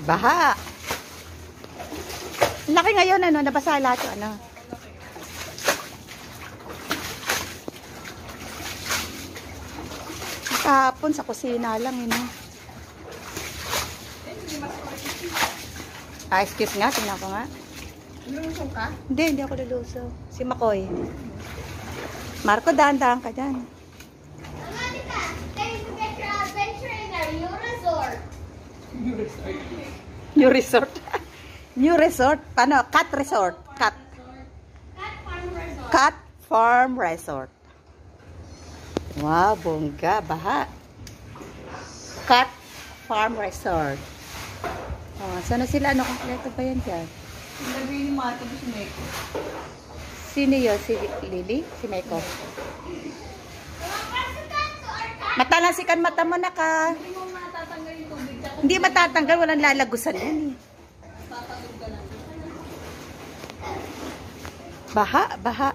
Baha. Laki ngayon, ano, nabasa lahat yung ano. Kahapon sa kusina lang, yun. Ah, excuse nga, tingnan ko nga. Lulusong ka? Hindi ako luluso. Si Makoy. Marco, dahan-dahan ka dyan. Monica, time to get your adventure in our new resort. New resort. New resort. Paano? Cat resort. Cat. Cat Farm Resort. Cat Farm Resort. Wow, bongga. Baha. Cat Farm Resort. Oh, sana sila? Ano kompleto ba yan dyan? Lagay ni Mata ko si Neko. Sino yun? Si Lily? Si Meko? Matalasikan mata mo na ka. Hindi mo matatanggal yung tubig. Tsaka Hindi matatanggal. Walang lalagusan yan eh. tatagod ka lang. Baha, baha.